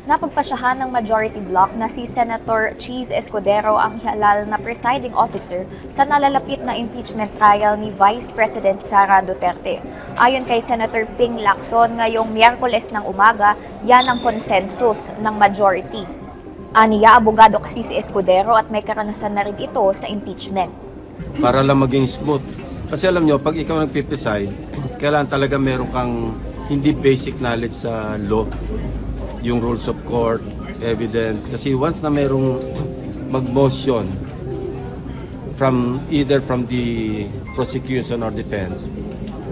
Napagpasyahan ng majority bloc na si Senator Cheese Escudero ang ihalal na presiding officer sa nalalapit na impeachment trial ni Vice President Sara Duterte. Ayon kay Senator Ping Lacson, ngayong Miyerkules ng umaga, yan ang konsensus ng majority. Aniya, abogado kasi si Escudero at may karanasan na rin ito sa impeachment. Para lang maging smooth. Kasi alam nyo, pag ikaw nagpipreside, kailangan talaga meron kang hindi basic knowledge sa law, yung rules of court, evidence. Kasi once na merong mag-motion either from the prosecution or defense,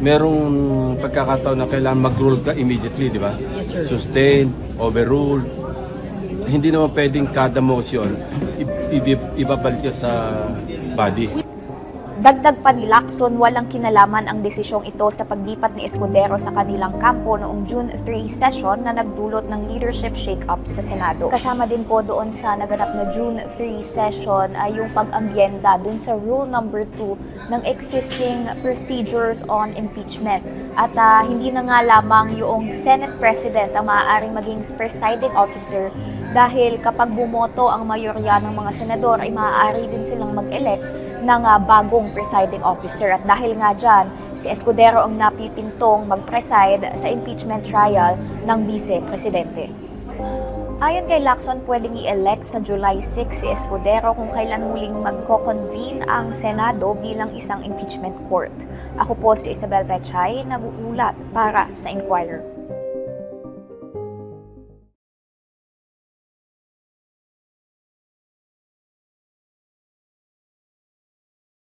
merong pagkakataon na kailangan mag-rule ka immediately, di ba? Yes, sir. Sustained, overruled. Hindi naman pwedeng kada motion ibabalik sa body. Dagdag pa ni Lacson, walang kinalaman ang desisyong ito sa paglipat ni Escudero sa kanilang kampo noong June 3 session na nagdulot ng leadership shake-up sa Senado. Kasama din po doon sa naganap na June 3 session ay yung pag-ambyenda dun sa Rule Number 2 ng existing procedures on impeachment. At hindi na nga lamang yung Senate President ang maaaring maging presiding officer dahil kapag bumoto ang mayorya ng mga senador ay maaari din silang mag-elect ng bagong presiding officer. At dahil nga dyan, si Escudero ang napipintong mag-preside sa impeachment trial ng vice-presidente. Ayon kay Lacson, pwedeng i-elect sa July 6 si Escudero kung kailan muling magko-convene ang Senado bilang isang impeachment court. Ako po si Isabel Pechay, nag-uulat para sa Inquirer.